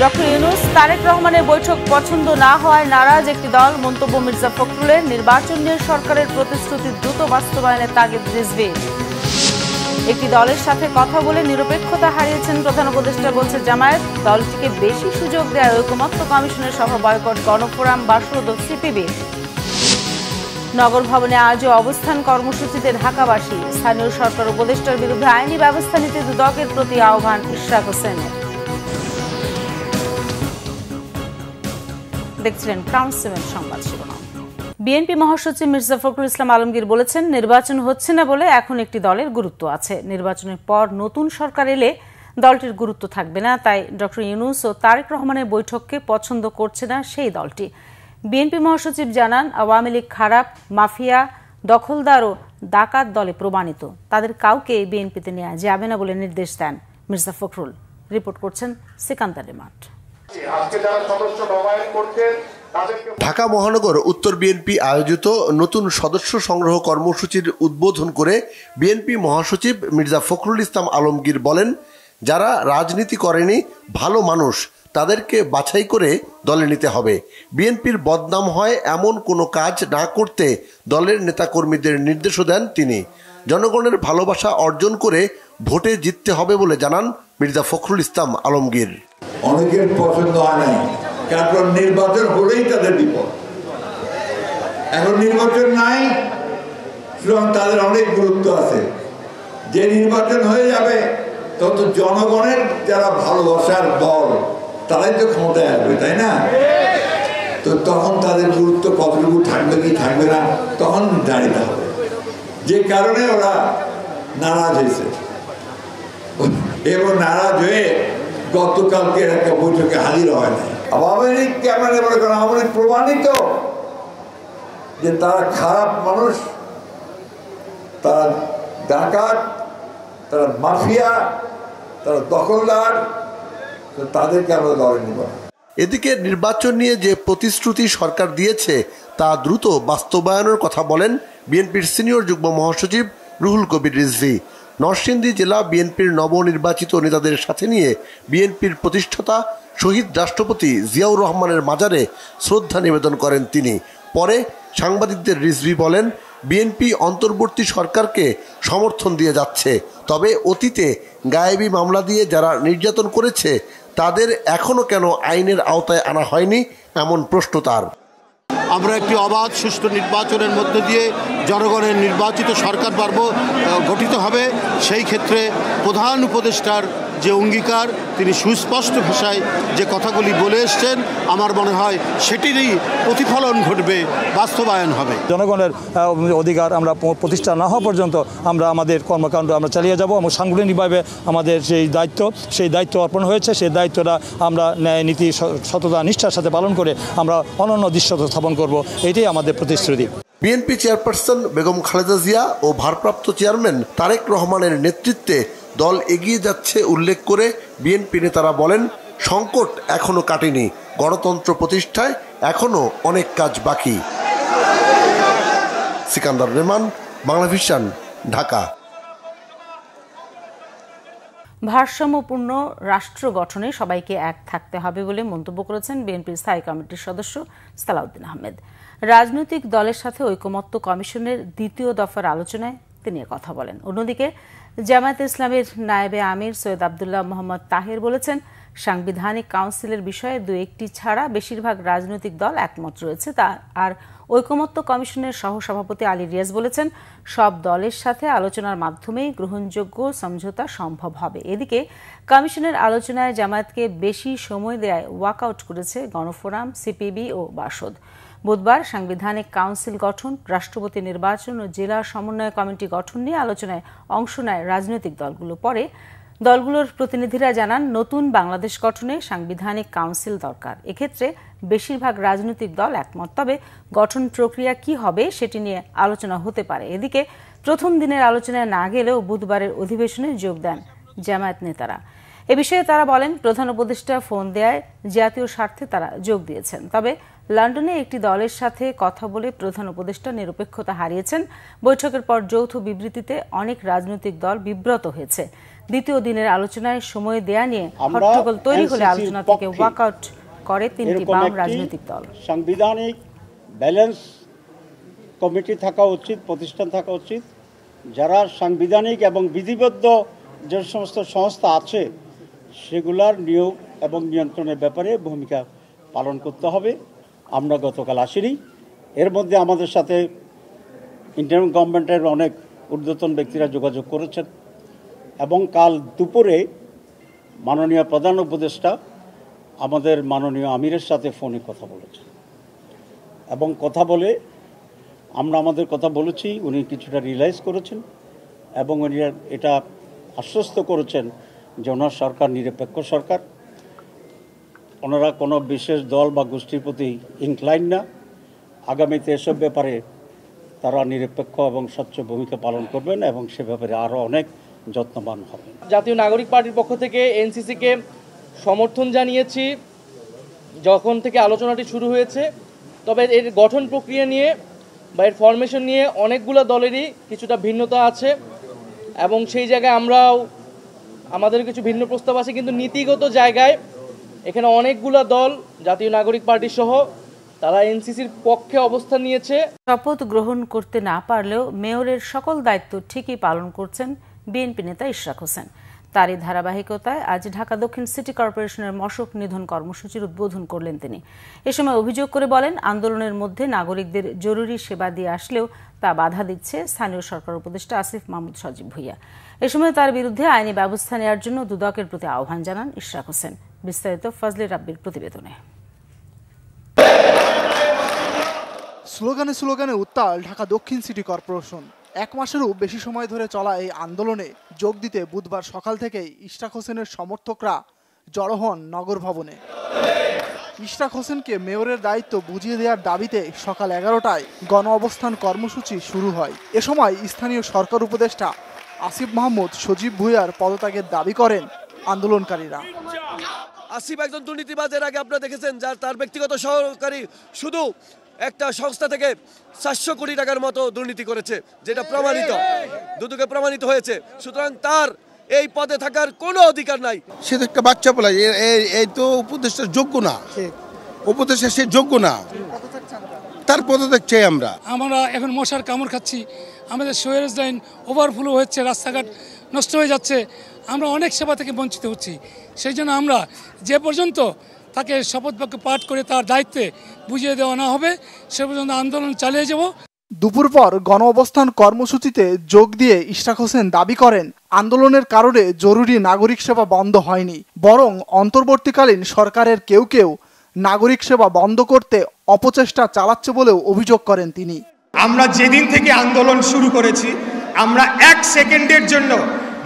Doctor Yunus Tarique রহমানের বৈঠক পছন্দ না হওয়ায় নারাজ একটি দল। মন্তব্য মির্জা ফখরুলের। নির্বাচন নিয়ে সরকারের প্রতিশ্রুতি দ্রুত বাস্তবায়নের তাগিদ রিজভীর। একটি দলের সাথে কথা বলে নিরপেক্ষতা হারিয়েছেন প্রধান উপদেষ্টা, বলছে জামায়াত। দলটিকে বেশি সুযোগ দেয় ঐকমত্য কমিশনের সভা বয়কট গণফোরাম, বাসদ ও সিপিবি। নগর ভবনে আজও অবস্থান কর্মসূচিতে ঢাকাবাসী। স্থানীয় সরকার উপদেষ্টার বিরুদ্ধে আইনি ব্যবস্থা নিতে দুদকের প্রতি আহ্বান ইশরাক হোসেনের। দেখছিলেন ক্রাউন সিমেন্ট সংবাদ শিরোনাম। বিএনপি মহাসচিব মির্জা ফখরুল ইসলাম আলমগীর বলেছেন, নির্বাচন হচ্ছে না বলে এখন একটি দলের গুরুত্ব আছে। নির্বাচনের পর নতুন সরকার এলে দলটির গুরুত্ব থাকবে না। তাই ডক্টর ইউনূস ও তারেক রহমানের বৈঠককে পছন্দ করছে না সেই দলটি। বিএনপি মহাসচিব জানান, আওয়ামী লীগ খারাপ, মাফিয়া, দখলদার ও ডাকাত দলে প্রমাণিত। তাদের কাউকে বিএনপিতে নেওয়া যাবে না বলে নির্দেশ দেন মির্জা ফখরুল। রিপোর্ট করছেন সিকান্দার রেমাট। ঢাকা মহানগর উত্তর বিএনপি আয়োজিত নতুন সদস্য সংগ্রহ কর্মসূচির উদ্বোধন করে বিএনপি মহাসচিব মির্জা ফখরুল ইসলাম আলমগীর বলেন, যারা রাজনীতি করেনি, ভালো মানুষ, তাদেরকে বাছাই করে দলে নিতে হবে। বিএনপির বদনাম হয় এমন কোনো কাজ না করতে দলের নেতাকর্মীদের নির্দেশও দেন তিনি। জনগণের ভালোবাসা অর্জন করে ভোটে জিততে হবে বলে জানান মির্জা ফখরুল ইসলাম আলমগীর। অনেকের পছন্দ হয় নাই, কারণ নির্বাচন হলেই তাদের বিপদ। এখন নির্বাচন নাই, সুতরাং তাদের অনেক গুরুত্ব আছে। যে নির্বাচন হয়ে যাবে তত জনগণের যারা ভালোবাসার দল তারাই তো ক্ষমতায় আসবে, তাই না? তো তখন তাদের গুরুত্ব কতটুকু থাকবে কি থাকবে না তখন জানিতে হবে। যে কারণে ওরা নারাজ হয়েছে এবং নারাজ হয়ে গতকালকে একটা বৈঠকে হাজির হয় না। আওয়ামী লীগ ক্যামেরা বলে কারণ আওয়ামী লীগ প্রমাণিত যে তারা খারাপ মানুষ, তারা ডাকাত, তারা মাফিয়া, তারা দখলদার, তাদেরকে আমরা দলে নিব। এদিকে নির্বাচন নিয়ে যে প্রতিশ্রুতি সরকার দিয়েছে তা দ্রুত বাস্তবায়নের কথা বলেন বিএনপির সিনিয়র যুগ্ম মহাসচিব রুহুল কবির রিজভী। নরসিংদী জেলা বিএনপির নবনির্বাচিত নেতাদের সাথে নিয়ে বিএনপির প্রতিষ্ঠাতা শহীদ রাষ্ট্রপতি জিয়াউর রহমানের মাজারে শ্রদ্ধা নিবেদন করেন তিনি। পরে সাংবাদিকদের রিজভী বলেন, বিএনপি অন্তর্বর্তী সরকারকে সমর্থন দিয়ে যাচ্ছে, তবে অতীতে গায়েবী মামলা দিয়ে যারা নির্যাতন করেছে তাদের এখনও কেন আইনের আওতায় আনা হয়নি, এমন প্রশ্ন তার। আমরা একটি অবাধ সুষ্ঠু নির্বাচনের মধ্য দিয়ে জনগণের নির্বাচিত সরকার গঠিত হবে। সেই ক্ষেত্রে প্রধান উপদেষ্টার যে অঙ্গীকার, তিনি সুস্পষ্ট ভাষায় যে কথাগুলি বলে এসছেন, আমার মনে হয় সেটিরই প্রতিফলন ঘটবে, বাস্তবায়ন হবে। জনগণের অধিকার আমরা প্রতিষ্ঠা না হওয়া পর্যন্ত আমরা আমাদের কর্মকাণ্ড আমরা চালিয়ে যাব এবং সাংগঠনিকভাবে আমাদের সেই দায়িত্ব অর্পণ হয়েছে। সেই দায়িত্বটা আমরা ন্যায় নীতি সততা নিষ্ঠার সাথে পালন করে আমরা অনন্য দৃশ্যতা স্থাপন করব, এটাই আমাদের প্রতিশ্রুতি। বিএনপি চেয়ারপারসন বেগম খালেদা জিয়া ও ভারপ্রাপ্ত চেয়ারম্যান তারেক রহমানের নেতৃত্বে দল এগিয়ে যাচ্ছে উল্লেখ করে বিএনপি নেতারা বলেন, সংকট এখনো কাটেনি, গণতন্ত্র প্রতিষ্ঠায় এখনো অনেক কাজ বাকি। সিকান্দার রেমান, বাংলাভিশন, ঢাকা। ভারসাম্যপূর্ণ রাষ্ট্র গঠনে সবাইকে এক থাকতে হবে বলে মন্তব্য করেছেন বিএনপির স্থায়ী কমিটির সদস্য সালাউদ্দিন আহমেদ। রাজনৈতিক দলের সাথে ঐকমত্য কমিশনের দ্বিতীয় দফার আলোচনায় তিনি কথা বলেন। অন্যদিকে জামায়াতে ইসলামের নায়েবে আমির সৈয়দ আব্দুল্লাহ মোহাম্মদ তাহের বলেছেন, সাংবিধানিক কাউন্সিলের বিষয়ে দু একটি ছাড়া বেশিরভাগ রাজনৈতিক দল একমত রয়েছে। আর ঐকমত্য কমিশনের সহসভাপতি আলী রিয়াজ বলেছেন, সব দলের সাথে আলোচনার মাধ্যমেই গ্রহণযোগ্য সমঝোতা সম্ভব হবে। এদিকে কমিশনের আলোচনায় জামায়াতকে বেশি সময় দেয়ায় ওয়াকআউট করেছে গণফোরাম, সিপিবি ও বাসদ। বুধবার সাংবিধানিক কাউন্সিল গঠন, রাষ্ট্রপতি নির্বাচন ও জেলা সমন্বয় কমিটি গঠন নিয়ে আলোচনায় অংশ নেয় রাজনৈতিক দলগুলো। পরে দলগুলোর প্রতিনিধিরা জানান, নতুন বাংলাদেশ গঠনে সাংবিধানিক কাউন্সিল দরকার। এক্ষেত্রে বেশিরভাগ রাজনৈতিক দল একমত, তবে গঠন প্রক্রিয়া কি হবে সেটি নিয়ে আলোচনা হতে পারে। এদিকে প্রথম দিনের আলোচনায় না গেলেও বুধবারের অধিবেশনে যোগ দেন জামায়াত নেতারা। এ বিষয়ে তারা বলেন, প্রধান উপদেষ্টা ফোন দেয়ায় জাতীয় স্বার্থে তারা যোগ দিয়েছেন। তবে লন্ডনে একটি দলের সাথে কথা বলে প্রধান উপদেষ্টা নিরপেক্ষতা হারিয়েছেন। বৈঠকের পর যৌথ বিবৃতিতে অনেক রাজনৈতিক দল বিব্রত হয়েছে। দ্বিতীয় দিনের আলোচনায় সময় দেয়া নিয়ে হট্টগোল তৈরি হলে আলোচনা থেকে ওয়াকআউট করে তিনটি বাম রাজনৈতিক দল। সাংবিধানিক ব্যালেন্স কমিটি থাকা উচিত, প্রতিষ্ঠান থাকা উচিত, যারা সাংবিধানিক এবং বিধিবদ্ধ যে সমস্ত সংস্থা আছে সেগুলার নিয়োগ এবং নিয়ন্ত্রণের ব্যাপারে ভূমিকা পালন করতে হবে। আমরা গতকাল আসিনি, এর মধ্যে আমাদের সাথে ইন্টারিম গভর্নমেন্টের অনেক ঊর্ধ্বতন ব্যক্তিরা যোগাযোগ করেছেন এবং কাল দুপুরে মাননীয় প্রধান উপদেষ্টা আমাদের মাননীয় আমিরের সাথে ফোনে কথা বলেছেন এবং কথা বলে আমরা আমাদের কথা বলেছি, উনি কিছুটা রিয়েলাইজ করেছেন এবং উনি এটা আশ্বস্ত করেছেন যে ওনার সরকার নিরপেক্ষ সরকার, ওনারা কোনো বিশেষ দল বা গোষ্ঠীর প্রতি ইনক্লাইন না। আগামীতে এসব ব্যাপারে তারা নিরপেক্ষ এবং স্বচ্ছ ভূমিকা পালন করবেন এবং সে ব্যাপারে আরও অনেক যত্নবান হবেন। জাতীয় নাগরিক পার্টির পক্ষ থেকে এনসিসিকে সমর্থন জানিয়েছি যখন থেকে আলোচনাটি শুরু হয়েছে, তবে এর গঠন প্রক্রিয়া নিয়ে বা এর ফরমেশন নিয়ে অনেকগুলো দলেরই কিছুটা ভিন্নতা আছে এবং সেই জায়গায় আমরাও আমাদের কিছু ভিন্ন প্রস্তাব আছে, কিন্তু নীতিগত জায়গায় এখানে অনেকগুলো দল জাতীয় নাগরিক পার্টি সহ তারা এনসিসির পক্ষে অবস্থান নিয়েছে। শপথ গ্রহণ করতে না পারলেও মেয়রের সকল দায়িত্ব ঠিকই পালন করছেন বিএনপি নেতা ইশরাক হোসেন। তারই ধারাবাহিকতায় আজ ঢাকা দক্ষিণ সিটি কর্পোরেশনের মশক নিধন কর্মসূচির উদ্বোধন করলেন তিনি। এ সময় অভিযোগ করে বলেন, আন্দোলনের মধ্যে নাগরিকদের জরুরি সেবা দিয়ে আসলেও তা বাধা দিচ্ছে স্থানীয় সরকার উপদেষ্টা আসিফ মাহমুদ সজীব ভুঁইয়া। এ সময় তার বিরুদ্ধে আইনি ব্যবস্থা নেওয়ার জন্য দুদকের প্রতি আহ্বান জানান ইশরাক হোসেন। বিস্তারিত ফজলে রাব্বির প্রতিবেদনে। স্লোগানে স্লোগানে উত্তাল ঢাকা দক্ষিণ সিটি কর্পোরেশন। এক মাসেরও বেশি সময় ধরে চলা এই আন্দোলনে যোগ দিতে বুধবার সকাল থেকেই ইশরাক হোসেনের সমর্থকরা জড়ো হন নগর ভবনে। ইশরাক হোসেনকে মেয়রের দায়িত্ব বুঝিয়ে দেওয়ার দাবিতে সকাল 11টায় গণ অবস্থান কর্মসূচি শুরু হয়। এ সময় স্থানীয় সরকার উপদেষ্টা আসিফ মাহমুদ সজীব ভুঁইয়ার পদত্যাগের দাবি করেন আন্দোলনকারীরা। আসিফ একজন দুর্নীতিবাজের আগে আপনারা দেখেছেন, যার তার ব্যক্তিগত সহকারী শুধু একটা সংস্থা থেকে 700 কোটি টাকার মতো দুর্নীতি করেছে, যেটা প্রমাণিত, দুদকে প্রমাণিত হয়েছে। সুতরাং তার এই পদে থাকার কোনো অধিকার নাই। সে তো একটা বাচ্চা বলা, এই তো উপদেষ্টার যোগ্য না, উপদেষ্টা সে যোগ্য না, তার পদত্যাগ চাই আমরা। আমরা এখন মশার কামড় খাচ্ছি, আমাদের সুয়েজ লাইন ওভারফ্লো হচ্ছে, রাস্তাঘাট নষ্ট হয়ে যাচ্ছে, আমরা অনেক সেবা থেকে বঞ্চিত হচ্ছি। সেই জন্য আমরা যে পর্যন্ত তাকে শপথ বাক্য পাঠ করে তার দায়িত্বে বুঝিয়ে দেওয়া না হবে সে পর্যন্ত আন্দোলন চালিয়ে যাব। দুপুর পর গণ অবস্থান কর্মসূচিতে যোগ দিয়ে ইশরাক হোসেন দাবি করেন, আন্দোলনের কারণে জরুরি নাগরিক সেবা বন্ধ হয়নি, বরং অন্তর্বর্তীকালীন সরকারের কেউ কেউ নাগরিক সেবা বন্ধ করতে অপচেষ্টা চালাচ্ছে বলেও অভিযোগ করেন তিনি। আমরা যেদিন থেকে আন্দোলন শুরু করেছি, আমরা 1 সেকেন্ডের জন্য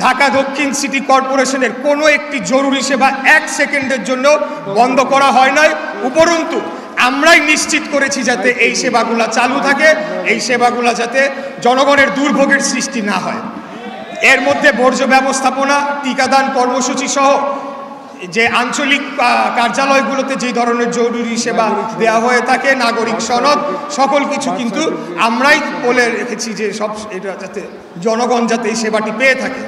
ঢাকা দক্ষিণ সিটি কর্পোরেশনের কোনো একটি জরুরি সেবা 1 সেকেন্ডের জন্য বন্ধ করা হয় নাই। উপরন্তু আমরাই নিশ্চিত করেছি যাতে এই সেবাগুলো চালু থাকে, এই সেবাগুলো যাতে জনগণের দুর্ভোগের সৃষ্টি না হয়। এর মধ্যে বর্জ্য ব্যবস্থাপনা, টিকাদান কর্মসূচি সহ যে আঞ্চলিক কার্যালয়গুলোতে যে ধরনের জরুরি সেবা দেওয়া হয়ে থাকে, নাগরিক সনদ, সকল কিছু কিন্তু আমরাই বলে রেখেছি যে সব এটা যাতে জনগণ যাতে এই সেবাটি পেয়ে থাকে।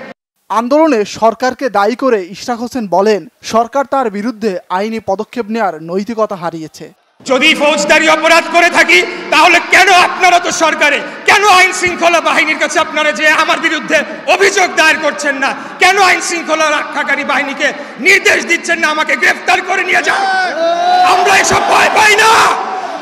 আন্দোলনে সরকারকে দায়ী করে ইশরাক হোসেন বলেন, সরকার তার বিরুদ্ধে আইনি পদক্ষেপ নেওয়ার নৈতিকতা হারিয়েছে। যদি ফৌজদারি অপরাধ করে থাকি তাহলে কেন আপনারা তো সরকারে, কেন আইন শৃঙ্খলা বাহিনীর কাছে আপনারা যে আমার বিরুদ্ধে অভিযোগ দায়ের করছেন না? কেন আইন শৃঙ্খলা রক্ষাকারী বাহিনীকে নির্দেশ দিচ্ছেন না আমাকে গ্রেফতার করে নিয়ে যান? আমরা এসব ভয় পাই না।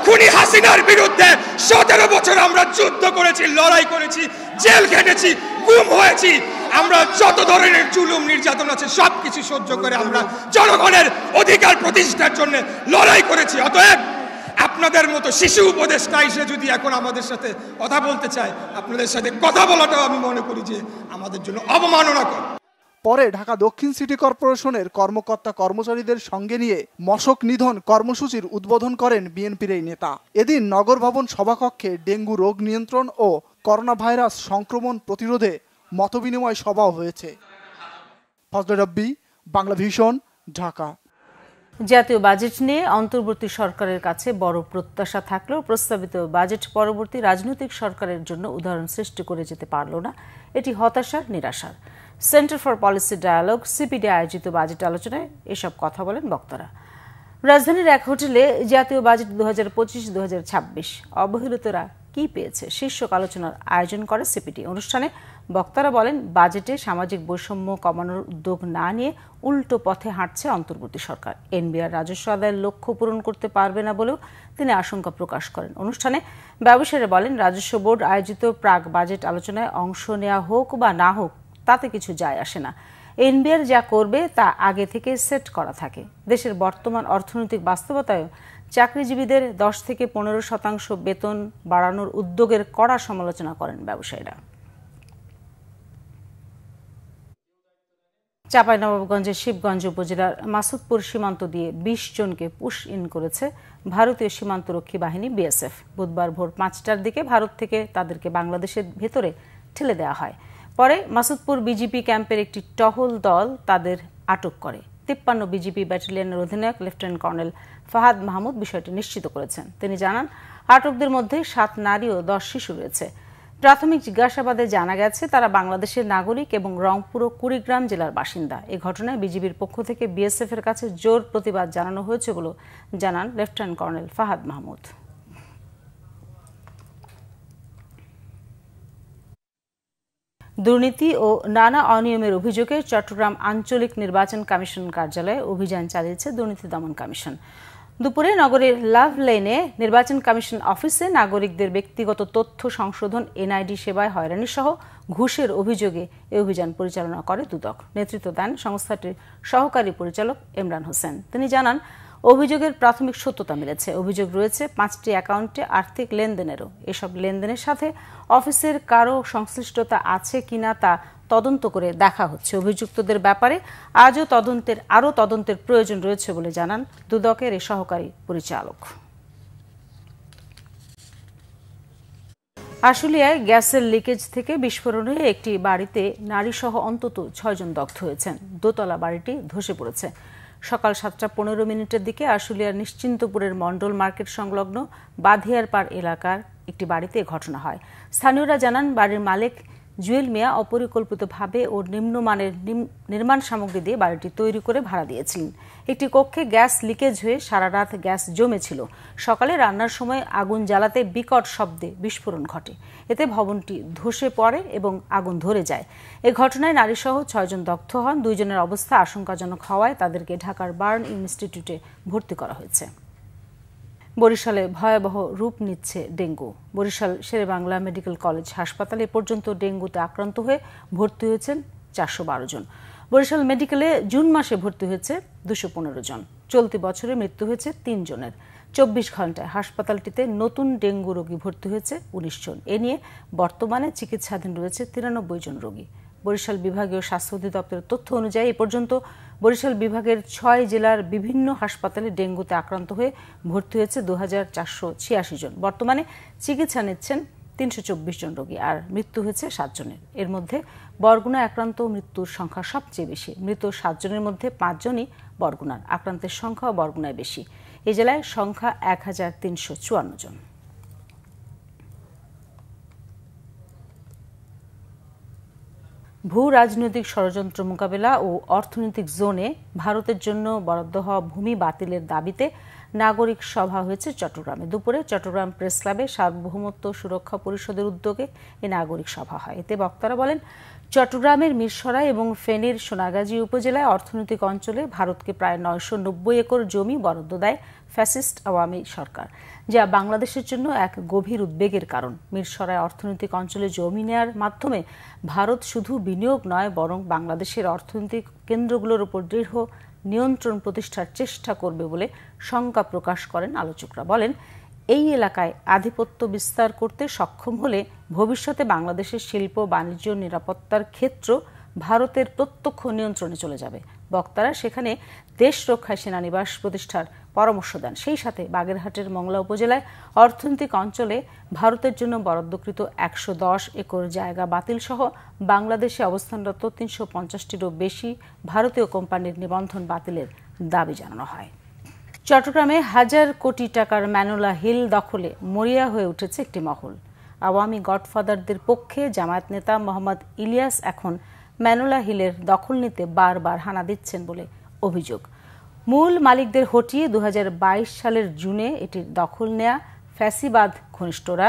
খুনি হাসিনার বিরুদ্ধে 17 বছর আমরা যুদ্ধ করেছি, লড়াই করেছি, জেল খেটেছি, গুম হয়েছি। আমরা যত ধরনের জুলুম নির্যাতন আছে সবকিছু সহ্য করে আমরা জনগণের অধিকার প্রতিষ্ঠার জন্য লড়াই করেছি। অতএব আপনাদের মতো শিশু উপদেষ্টা এসে যদি এখন আমাদের সাথে কথা বলতে চায়, আপনাদের সাথে কথা বলাটাও আমি মনে করি যে আমাদের জন্য অবমাননাকর। পরে ঢাকা দক্ষিণ সিটি কর্পোরেশনের কর্মকর্তা কর্মচারীদের সঙ্গে নিয়ে মশক নিধন কর্মসূচির উদ্বোধন করেন বিএনপির এই নেতা। এদিন নগর ভবন সভাকক্ষে ডেঙ্গু রোগ নিয়ন্ত্রণ ও করোনা ভাইরাস সংক্রমণ প্রতিরোধে মতবিনিময় সভাও হয়েছে। ফজলে রাব্বি, বাংলা ভিশন, ঢাকা। জাতীয় বাজেট নিয়ে অন্তর্বর্তী সরকারের কাছে বড় প্রত্যাশা থাকলেও প্রস্তাবিত বাজেট পরবর্তী রাজনৈতিক সরকারের জন্য উদাহরণ সৃষ্টি করে যেতে পারল না। এটি হতাশার, নিরাশার। Centre for policy dialogue CPD আয়োজিত বাজেট আলোচনায় এসব কথা বলেন বক্তারা। রাজধানীর এক হোটেলে জাতীয় বাজেট 2025-2026 অবহেলিতরা কি পেয়েছে শীর্ষক আলোচনার আয়োজন করে সিপিডি। অনুষ্ঠানে বক্তারা বলেন, বাজেটে সামাজিক বৈষম্য কমানোর উদ্যোগ না নিয়ে উল্টো পথে হাঁটছে অন্তর্বর্তী সরকার। এনবিআর রাজস্ব আদায়ের লক্ষ্য পূরণ করতে পারবে না বলেও তিনি আশঙ্কা প্রকাশ করেন। অনুষ্ঠানে ব্যবসায়ীরা বলেন, রাজস্ব বোর্ড আয়োজিত প্রাক বাজেট আলোচনায় অংশ নেওয়া হোক বা না হোক তাতে কিছু যায় আসে না। এনবিআর যা করবে তা আগে থেকে সেট করা থাকে। দেশের বর্তমান অর্থনৈতিক বাস্তবতায় চাকরিজীবীদের 10 থেকে 15% বেতন বাড়ানোর উদ্যোগের কড়া সমালোচনা করেন ব্যবসায়ীরা। চাঁপাইনবাবগঞ্জের শিবগঞ্জ উপজেলার মাসুদপুর সীমান্ত দিয়ে 20 জনকে পুশ ইন করেছে ভারতীয় সীমান্তরক্ষী বাহিনী বিএসএফ। বুধবার ভোর 5টার দিকে ভারত থেকে তাদেরকে বাংলাদেশের ভেতরে ঠেলে দেওয়া হয়। পরে মাসুদপুর বিজিপি ক্যাম্পের একটি টহল দল তাদের আটক করে। 53 বিজিপি ব্যাটালিয়নের অধিনায়ক লেফটেন্যান্ট কর্নেল ফাহাদ মাহমুদ বিষয়টি নিশ্চিত করেছেন। তিনি জানান, আটকদের মধ্যে 7 নারী ও 10 শিশু রয়েছে। প্রাথমিক জিজ্ঞাসাবাদে জানা গেছে তারা বাংলাদেশের নাগরিক এবং রংপুর ও কুড়িগ্রাম জেলার বাসিন্দা। এই ঘটনায় বিজিবির পক্ষ থেকে বিএসএফ এর কাছে জোর প্রতিবাদ জানানো হয়েছে বলে জানান লেফটেন্যান্ট কর্নেল ফাহাদ মাহমুদ। দুর্নীতি ও নানা অনিয়মের অভিযোগে চট্টগ্রাম আঞ্চলিক নির্বাচন কমিশন কার্যালয়ে অভিযান চালিয়েছে দুর্নীতি দমন কমিশন। দুপুরে নগরের লাভ লেনে নির্বাচন কমিশন অফিসে নাগরিকদের ব্যক্তিগত তথ্য সংশোধন, এনআইডি সেবায় হয়রানি সহ ঘুষের অভিযোগে এই অভিযান পরিচালনা করে দুদক। নেতৃত্ব দেন সংস্থাটির সহকারী পরিচালক ইমরান হোসেন। তিনি জানান, অভিযোগের প্রাথমিক সত্যতা মিলেছে। অভিযোগ রয়েছে 5টি অ্যাকাউন্টে আর্থিক লেনদেনেরও। এসব লেনদেনের সাথে অফিসের কারো সংশ্লিষ্টতা আছে কিনা তা তদন্ত করে দেখা হচ্ছে। অভিযুক্তদের ব্যাপারে আরও তদন্তের প্রয়োজন রয়েছে বলে জানান দুদকের এই সহকারী পরিচালক। আশুলিয়ায় গ্যাসের লিকেজ থেকে বিস্ফোরণে একটি বাড়িতে নারীসহ অন্তত 6 জন দগ্ধ হয়েছেন। দোতলা বাড়িটি ধসে পড়েছে। সকাল 7:15 দিকে আশুলিয়ার নিশ্চিন্তপুরের মন্ডল মার্কেট সংলগ্ন বাধিয়ারপাড় এলাকার একটি বাড়িতে ঘটনা হয়। স্থানীয়রা জানান, বাড়ির মালিক জুয়েল মিয়া অপরিকল্পিতভাবে ও নিম্নমানের নির্মাণ সামগ্রী দিয়ে বাড়িটি তৈরি করে ভাড়া দিয়েছিলেন। একটি কক্ষে গ্যাস লিকেজ হয়ে সারা রাত গ্যাস জমেছিল। সকালে রান্নার সময় আগুন জ্বালাতে বিকট শব্দে বিস্ফোরণ ঘটে। এতে ভবনটি ধসে পড়ে এবং আগুন ধরে যায়। এ ঘটনায় নারীসহ 6 জন দগ্ধ হন। 2 জনের অবস্থা আশঙ্কাজনক হওয়ায় তাদেরকে ঢাকার বার্ন ইনস্টিটিউটে ভর্তি করা হয়েছে। বরিশালে ভয়াবহ রূপ নিচ্ছে dengue. Barishal Sher-e-Bangla medical college হাসপাতালে পর্যন্ত ডেঙ্গুতে আক্রান্ত হয়ে ভর্তি হয়েছেন 412 জন। বরিশাল মেডিকেলে জুন মাসে ভর্তি হয়েছে 215 জন। চলতি বছরে মৃত্যু হয়েছে 3 জনের। 24 ঘন্টায় হাসপাতালটিতে নতুন ডেঙ্গু রোগী ভর্তি হয়েছে 19 জন। এ নিয়ে বর্তমানে চিকিৎসাধীন রয়েছে 93 জন রোগী। বরিশাল বিভাগীয় স্বাস্থ্য অধিদপ্তরের তথ্য অনুযায়ী এ পর্যন্ত বরিশাল বিভাগের 6 জেলার বিভিন্ন হাসপাতালে ডেঙ্গুতে আক্রান্ত হয়ে ভর্তি হয়েছে 2486 জন। বর্তমানে চিকিৎসা নিচ্ছেন 324 জন রোগী, আর মৃত্যু হয়েছে 7 জনের। এর মধ্যে বরগুনা আক্রান্ত মৃত্যুর সংখ্যা সবচেয়ে বেশি। মৃত 7 জনের মধ্যে 5 জনই বরগুনার। আক্রান্তের সংখ্যাও বরগুনায় বেশি। এই জেলায় সংখ্যা 1354 জন। ভূ রাজনৈতিক ষড়যন্ত্র মোকাবেলা ও অর্থনৈতিক জোনে ভারতের জন্য বরাদ্দ হওয়া ভূমি বাতিলের দাবিতে নাগরিক সভা হয়েছে চট্টগ্রামে। দুপুরে চট্টগ্রাম প্রেস ক্লাবে সার্বভৌমত্ব সুরক্ষা পরিষদের উদ্যোগে এই নাগরিক সভা হয়। এতে বক্তারা বলেন, চট্টগ্রামের মিরসরাই এবং ফেনীর সোনাগাজী উপজেলায় অর্থনৈতিক অঞ্চলে ভারতকে প্রায় 990 একর জমি বরাদ্দ দেয় ফ্যাসিস্ট আওয়ামী সরকার, যা বাংলাদেশের জন্য এক গভীর উদ্বেগের কারণ। মিরসরাই অর্থনৈতিক অঞ্চলে জমি নেয়ার মাধ্যমে ভারত শুধু বিনিয়োগ নয়, বরং বাংলাদেশের অর্থনৈতিক কেন্দ্রগুলোর উপর দৃঢ় নিয়ন্ত্রণ প্রতিষ্ঠার চেষ্টা করবে বলে শঙ্কা প্রকাশ করেন আলোচকরা। বলেন, এই এলাকায় আধিপত্য বিস্তার করতে সক্ষম হলে ভবিষ্যতে বাংলাদেশের শিল্প, বাণিজ্য, নিরাপত্তার ক্ষেত্র ভারতের প্রত্যক্ষ নিয়ন্ত্রণে চলে যাবে। বক্তারা সেখানে দেশ রক্ষায় সেনানিবাস প্রতিষ্ঠার পরামর্শ দেন। সেই সাথে বাগেরহাটের মংলা উপজেলায় অর্থনৈতিক অঞ্চলে ভারতের জন্য বরাদ্দকৃত 110 একর জায়গা বাতিল সহ বাংলাদেশে অবস্থানরত 350টিরও বেশি ভারতীয় কোম্পানির নিবন্ধন বাতিলের দাবি জানানো হয়। চট্টগ্রামে 1000 কোটি টাকার ম্যানোলা হিল দখলে মরিয়া হয়ে উঠেছে একটি মহল। আওয়ামী গডফাদারদের পক্ষে জামায়াত নেতা মোহাম্মদ ইলিয়াস এখন ম্যানোলা হিলের দখল নিতে বারবার হানা দিচ্ছেন বলে অভিযোগ। মূল মালিকদের হটিয়ে 2022 সালের জুনে এটির দখল নেয়া ফ্যাসিবাদ ঘনিষ্ঠরা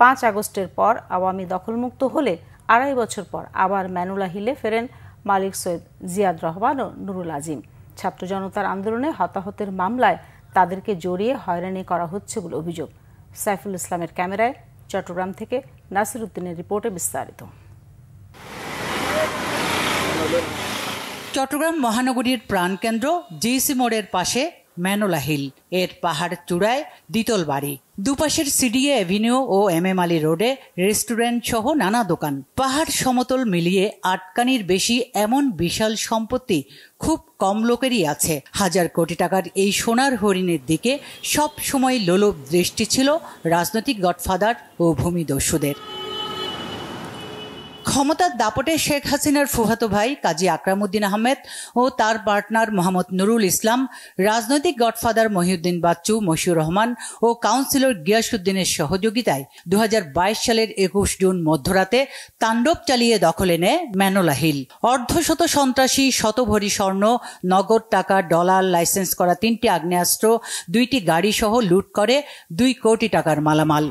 5 আগস্টের পর আওয়ামী দখলমুক্ত হলে 2.5 বছর পর আবার ম্যানোলা হিলে ফেরেন মালিক সৈয়দ জিয়াদ রহমান ও নুরুল আজিম। ছাত্র জনতার আন্দোলনে হতাহতের মামলায় তাদেরকে জড়িয়ে হয়রানি করা হচ্ছে বলে অভিযোগ। সাইফুল ইসলামের ক্যামেরায় চট্টগ্রাম থেকে নাসির উদ্দিনের রিপোর্টে বিস্তারিত। চট্টগ্রাম মহানগরীর প্রাণকেন্দ্র জিসি মোড়ের পাশে ম্যানোলা হিল, এর পাহাড় চূড়ায় দ্বিতল বাড়ি, দুপাশের সিডিএ এভিনিউ ও MM আলী রোডে রেস্টুরেন্ট সহ নানা দোকান। পাহাড় সমতল মিলিয়ে 8 কানির বেশি এমন বিশাল সম্পত্তি খুব কম লোকেরই আছে। হাজার কোটি টাকার এই সোনার হরিণের দিকে সব সময় লোলুপ দৃষ্টি ছিল রাজনৈতিক গডফাদার ও ভূমিদস্যুদের। ক্ষমতার দাপটে শেখ হাসিনার ফুফাতো ভাই কাজী আকরাম উদ্দিন আহমেদ ও তার পার্টনার মোহাম্মদ নুরুল ইসলাম, রাজনৈতিক গডফাদার মহিউদ্দিন বাচ্চু, মশিউর রহমান ও কাউন্সিলর গিয়াসউদ্দিনের সহযোগিতায় 2022 সালের 21 জুন মধ্যরাতে তাণ্ডব চালিয়ে দখলে নেয় ম্যানোলা হিল। অর্ধশত সন্ত্রাসী, শতভরি স্বর্ণ, নগদ টাকা, ডলার, লাইসেন্স করা 3টি আগ্নেয়াস্ত্র, 2টি গাড়ি সহ লুট করে 2 কোটি টাকার মালামাল।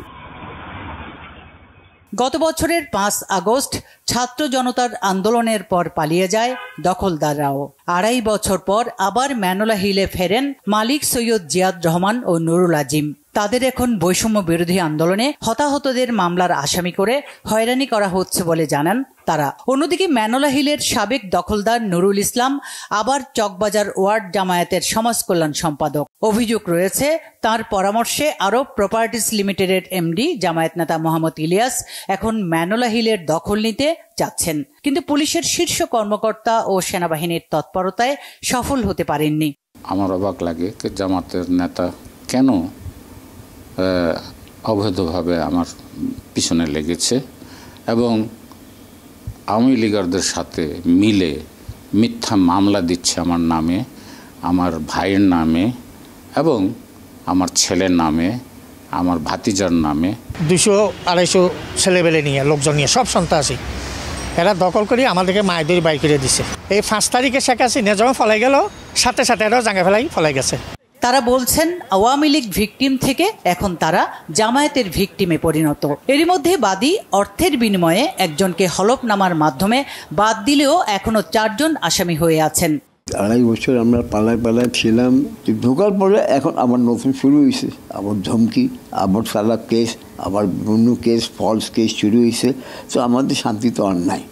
গত বছরের 5 আগস্ট ছাত্র জনতার আন্দোলনের পর পালিয়ে যায় দখলদাররাও। 2.5 বছর পর আবার ম্যানোলা হিলে ফেরেন মালিক সৈয়দ জিয়াদ রহমান ও নুরুল আজিম। তাদের এখন বৈষম্য বিরোধী আন্দোলনে হতাহতদের মামলার আসামি করে হয়রানি করা হচ্ছে বলে জানান তারা। অন্যদিকে ম্যানোলা হিলের সাবেক দখলদার নুরুল ইসলাম আবার চকবাজার ওয়ার্ড জামায়াতের সমাজ কল্যাণ সম্পাদক। অভিযোগ রয়েছে তার পরামর্শে আরব প্রপার্টিজ লিমিটেডের MD জামায়াত নেতা মোহাম্মদ ইলিয়াস এখন ম্যানোলা হিলের দখল নিতে চাচ্ছেন, কিন্তু পুলিশের শীর্ষ কর্মকর্তা ও সেনাবাহিনীর তৎপরতায় সফল হতে পারেননি। আমার অবাক লাগে যে জামাতের নেতা কেন অবৈধভাবে আমার পিছনে লেগেছে এবং আওয়ামী লীগারদের সাথে মিলে মিথ্যা মামলা দিচ্ছে আমার নামে, আমার ভাইয়ের নামে এবং আমার ছেলের নামে, আমার ভাতিজার নামে। 200-250 ছেলেবেলে নিয়ে, লোকজন নিয়ে, সব সন্ত্রাসী এরা দখল করে আমাদেরকে মায়েদের বাই করে দিছে। এই 5 তারিখে শেখ হাসিনা যখন ফলাই গেল, সাথে সাথে এরাও জাঙ্গা ফলাই গেছে। তারা বলছেন আওয়ামী লীগ ভিকটিম থেকে এখন তারা জামায়াতের ভিকটিমে পরিণত। এরই মধ্যে বাদী অর্থের বিনিময়ে একজনকে হলফনামার মাধ্যমে বাদ দিলেও এখনো 4 জন আসামি হয়ে আছেন। 2.5 বছর আমরা পালায় ছিলাম, ঢোকার পরে এখন আবার নতুন শুরু হয়েছে, আবার ধমকি, আবার সালাক কেস, আবার অন্য কেস, ফলস কেস শুরু হয়েছে। তো আমাদের শান্তি তো আর নাই।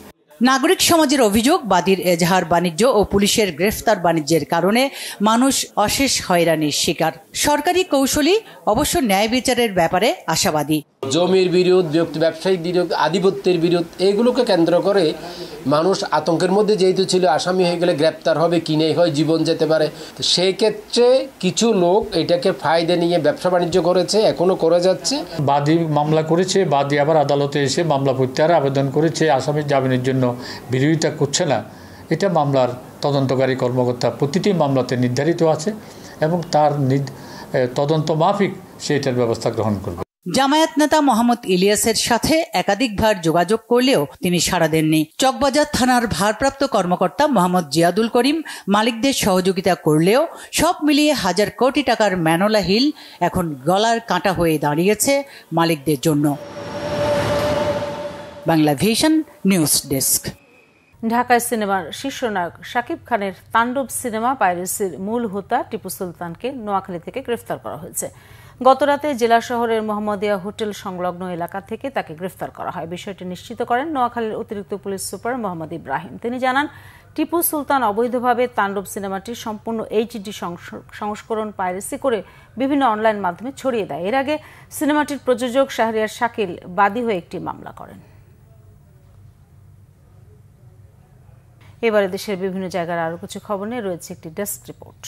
নাগরিক সমাজের অভিযোগ, বাদীর এজাহার বাণিজ্য ও পুলিশের গ্রেফতার বাণিজ্যের কারণে মানুষ অশেষ হয়রানির শিকার। সরকারি কৌশলী অবশ্য ন্যায় বিচারের ব্যাপারে আশাবাদী। জমির বিরোধ, ব্যবসায়িক বিরোধ, আধিপত্যের বিরোধ, এগুলোকে কেন্দ্র করে মানুষ আতঙ্কের মধ্যে যেহেতু ছিল, আসামি হয়ে গেলে গ্রেপ্তার হবে, কিনে হয় জীবন যেতে পারে। তো সেই ক্ষেত্রে কিছু লোক এটাকে ফায়দা নিয়ে ব্যবসা বাণিজ্য করেছে, এখনো করে যাচ্ছে। বাদী মামলা করেছে, বাদী আবার আদালতে এসে মামলা প্রত্যাহারের আবেদন করেছে, আসামির জামিনের জন্য বিরোধিতা করছে না। এটা মামলার তদন্তকারী কর্মকর্তা প্রতিটি মামলাতে নির্ধারিত আছে এবং তার তদন্ত মাফিক সে এটার ব্যবস্থা গ্রহণ করবে। জামায়াত নেতা মোহাম্মদ ইলিয়াসের সাথে একাধিকবার যোগাযোগ করলেও তিনি সাড়া দেননি। চকবাজার থানার ভারপ্রাপ্ত কর্মকর্তা মোহাম্মদ জিয়াদুল করিম মালিকদের সহযোগিতা করলেও সব মিলিয়ে হাজার কোটি টাকার ম্যানোলা হিল এখন গলার কাঁটা হয়ে দাঁড়িয়েছে মালিকদের জন্য। Bangla vision news desk. ঢাকায় সিনেমার শীর্ষনায়ক শাকিব খানের তাণ্ডব সিনেমা পাইরেসির মূল হোতা টিপু সুলতানকে নোয়াখালী থেকে গ্রেফতার করা হয়েছে। গতরাতে জেলা শহরের মোহাম্মদিয়া হোটেল সংলগ্ন এলাকা থেকে তাকে গ্রেফতার করা হয়। বিষয়টি নিশ্চিত করেন নোয়াখালীর অতিরিক্ত পুলিশ সুপার মোহাম্মদ ইব্রাহিম। তিনি জানান, টিপু সুলতান অবৈধভাবে তাণ্ডব সিনেমাটির সম্পূর্ণ HD সংস্করণ পাইরেসি করে বিভিন্ন অনলাইন মাধ্যমে ছড়িয়ে দেয়। এর আগে সিনেমাটির প্রযোজক শাহরিয়ার শাকিল বাদী হয়ে একটি মামলা করেন। এবারে দেশের বিভিন্ন জায়গার আরো কিছু খবর নিয়ে রয়েছে একটি ডেস্ক রিপোর্ট।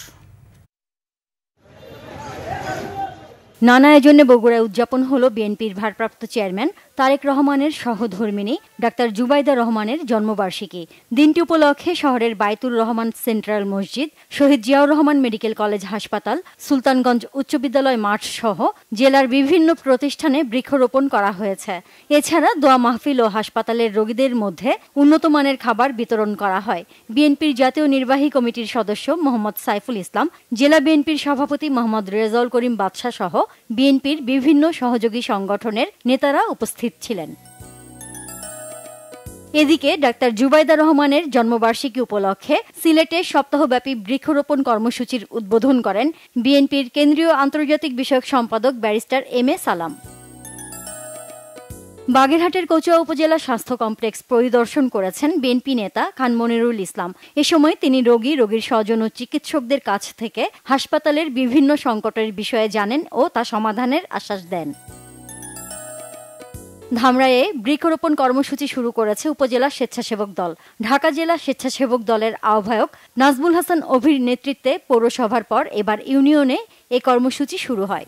নানা আয়োজনে বগুড়ায় উদযাপন হলো বিএনপির ভারপ্রাপ্ত চেয়ারম্যান তারেক রহমানের সহধর্মিণী ডাক্তার জুবাইদা রহমানের জন্মবার্ষিকী। দিনটি উপলক্ষে শহরের বাইতুর রহমান সেন্ট্রাল মসজিদ, শহীদ জিয়াউর রহমান মেডিকেল কলেজ হাসপাতাল, সুলতানগঞ্জ উচ্চ বিদ্যালয় মাঠ সহ জেলার বিভিন্ন প্রতিষ্ঠানে বৃক্ষরোপণ করা হয়েছে। এছাড়া দোয়া মাহফিল ও হাসপাতালের রোগীদের মধ্যে উন্নত মানের খাবার বিতরণ করা হয়। বিএনপির জাতীয় নির্বাহী কমিটির সদস্য মোহাম্মদ সাইফুল ইসলাম, জেলা বিএনপির সভাপতি মোহাম্মদ রেজাউল করিম বাদশা সহ বিএনপির বিভিন্ন সহযোগী সংগঠনের নেতারা উপস্থিত ছিলেন। এদিকে ডাক্তার জুবাইদা রহমানের জন্মবার্ষিকী উপলক্ষে সিলেটে সপ্তাহব্যাপী বৃক্ষরোপণ কর্মসূচির উদ্বোধন করেন বিএনপির কেন্দ্রীয় আন্তর্জাতিক বিষয়ক সম্পাদক ব্যারিস্টার এম.এ. সালাম। বাগেরহাটের কচুয়া উপজেলা স্বাস্থ্য কমপ্লেক্স পরিদর্শন করেছেন বিএনপি নেতা খান মনিরুল ইসলাম। এ সময় তিনি রোগীর স্বজন ও চিকিৎসকদের কাছ থেকে হাসপাতালের বিভিন্ন সংকটের বিষয়ে জানেন ও তা সমাধানের আশ্বাস দেন। ধামরাইয়ে বৃক্ষরোপণ কর্মসূচি শুরু করেছে উপজেলা স্বেচ্ছাসেবক দল। ঢাকা জেলা স্বেচ্ছাসেবক দলের আহ্বায়ক নাজমুল হাসান অভির নেতৃত্বে পৌরসভার পর এবার ইউনিয়নে এ কর্মসূচি শুরু হয়।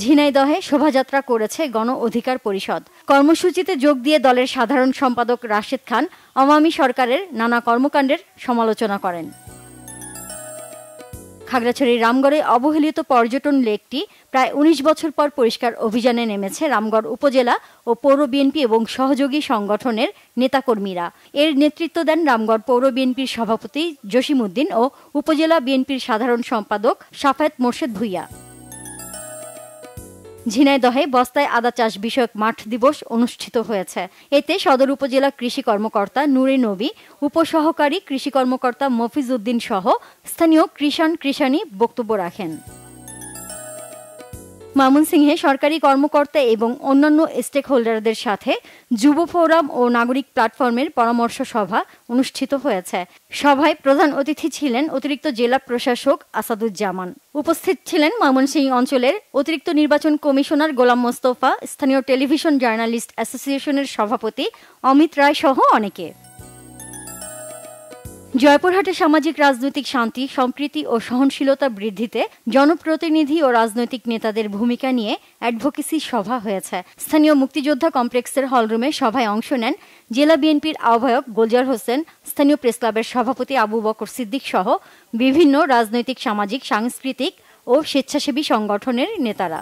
ঝিনাইদহে শোভাযাত্রা করেছে গণ অধিকার পরিষদ। কর্মসূচিতে যোগ দিয়ে দলের সাধারণ সম্পাদক রাশেদ খান আওয়ামী সরকারের নানা কর্মকাণ্ডের সমালোচনা করেন। খাগড়াছড়ির রামগড়ে অবহেলিত পর্যটন লেকটি প্রায় ১৯ বছর পর পরিষ্কার অভিযানে নেমেছে রামগড় উপজেলা ও পৌর বিএনপি এবং সহযোগী সংগঠনের নেতাকর্মীরা। এর নেতৃত্ব দেন রামগড় পৌর বিএনপির সভাপতি জসিম উদ্দিন ও উপজেলা বিএনপির সাধারণ সম্পাদক সাফায়েত মোর্শেদ ভুইয়া। ঝিনাইদহে বস্তায় আদা চাষ বিষয়ক মাঠ দিবস অনুষ্ঠিত হয়েছে। এতে সদর উপজেলা কৃষি কর্মকর্তা নুরে নবী, উপসহকারী কৃষি কর্মকর্তা মফিজ উদ্দিন সহ স্থানীয় কৃষাণী বক্তব্য রাখেন। ময়মনসিংহে সরকারি কর্মকর্তা এবং অন্যান্য স্টেক হোল্ডারদের সাথে যুব ফোরাম ও নাগরিক প্ল্যাটফর্মের পরামর্শ সভা অনুষ্ঠিত হয়েছে। সভায় প্রধান অতিথি ছিলেন অতিরিক্ত জেলা প্রশাসক আসাদুজ্জামান। উপস্থিত ছিলেন ময়মনসিংহ অঞ্চলের অতিরিক্ত নির্বাচন কমিশনার গোলাম মোস্তফা, স্থানীয় টেলিভিশন জার্নালিস্ট অ্যাসোসিয়েশনের সভাপতি অমিত রায় সহ অনেকে। জয়পুরহাটে সামাজিক রাজনৈতিক শান্তি, সম্প্রীতি ও সহনশীলতা বৃদ্ধিতে জনপ্রতিনিধি ও রাজনৈতিক নেতাদের ভূমিকা নিয়ে অ্যাডভোকেসি সভা হয়েছে। স্থানীয় মুক্তিযোদ্ধা কমপ্লেক্সের হলরুমে সভায় অংশ নেন জেলা বিএনপির আহ্বায়ক গোলজার হোসেন, স্থানীয় প্রেসক্লাবের সভাপতি আবু বকর সিদ্দিক সহ বিভিন্ন রাজনৈতিক, সামাজিক, সাংস্কৃতিক ও স্বেচ্ছাসেবী সংগঠনের নেতারা।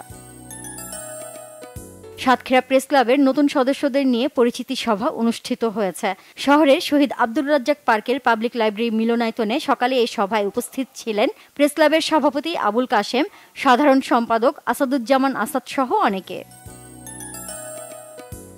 সাতক্ষীরা প্রেস ক্লাবের নতুন সদস্যদের নিয়ে পরিচিতি সভা অনুষ্ঠিত হয়েছে। শহরের শহীদ আব্দুর রাজ্জাক পার্কের পাবলিক লাইব্রেরি মিলনায়তনে সকালে এই সভায় উপস্থিত ছিলেন প্রেস ক্লাবের সভাপতি আবুল কাশেম, সাধারণ সম্পাদক আসাদুজ্জামান আসাদ সহ অনেকে।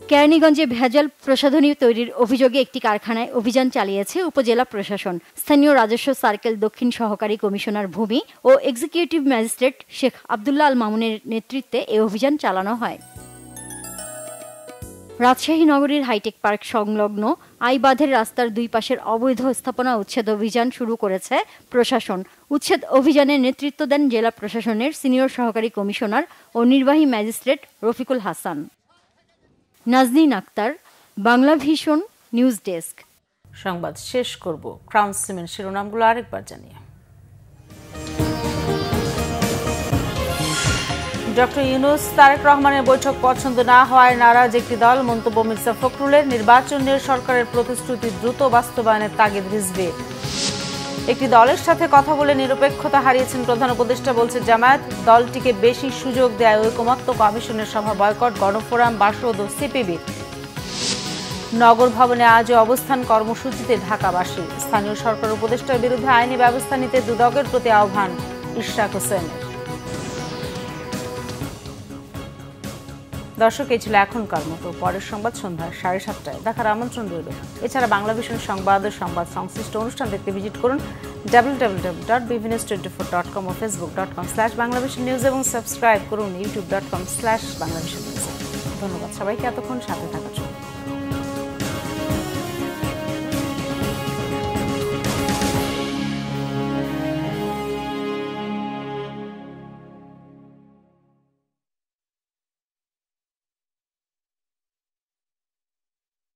কেরানীগঞ্জে ভেজাল প্রসাধনী তৈরির অভিযোগে একটি কারখানায় অভিযান চালিয়েছে উপজেলা প্রশাসন। স্থানীয় রাজস্ব সার্কেল দক্ষিণ সহকারী কমিশনার ভূমি ও এক্সিকিউটিভ ম্যাজিস্ট্রেট শেখ আবদুল্লাহ আল মামুনের নেতৃত্বে এই অভিযান চালানো হয়। রাজশাহী নগরীর হাইটেক পার্ক সংলগ্ন আইবাঁধের রাস্তার দুই পাশের অবৈধ স্থাপনা উচ্ছেদ অভিযান শুরু করেছে প্রশাসন। উচ্ছেদ অভিযানের নেতৃত্ব দেন জেলা প্রশাসনের সিনিয়র সহকারী কমিশনার ও নির্বাহী magistrate Rafiqul Hasan. Nazneen Akter, Bangla vision news desk. সংবাদ শেষ করব ক্রাউন সিমেন্ট শিরোনামগুলো আরেকবার জানিয়ে। ডক্টর ইউনূস তারেক রহমানের বৈঠক পছন্দ না হওয়ায় নারাজ একটি দল। মন্তব্য মির্জা ফখরুলের। নির্বাচন নিয়ে সরকারের প্রতিশ্রুতি দ্রুত বাস্তবায়নের তাগিদ রিজভীর। একটি দলের সাথে কথা বলে নিরপেক্ষতা হারিয়েছেন প্রধান উপদেষ্টা, বলছে জামায়াত। দলটিকে বেশি সুযোগ দেয় ঐকমত্য কমিশনের সভা বয়কট, গণফোরাম, বাসদ ও সিপিবির। নগর ভবনে আজও অবস্থান কর্মসূচিতে ঢাকাবাসী। স্থানীয় সরকার উপদেষ্টার বিরুদ্ধে আইনি ব্যবস্থা নিতে দুদকের প্রতি আহ্বান ইশরাক হোসেনের। দর্শক, এই ছিল এখনকার মতো। পরের সংবাদ সন্ধ্যা 7:30টায় দেখার আমন্ত্রণ রইল। এছাড়া বাংলা ভিশন সংবাদ ও সংবাদ সংশ্লিষ্ট অনুষ্ঠান দেখতে ভিজিট করুন www.bvnews24.com ও facebook.com/banglavisionnews এবং সাবস্ক্রাইব করুন youtube.com/banglavisionnews। ধন্যবাদ সবাইকে এতক্ষণ সাথে থাকার জন্য।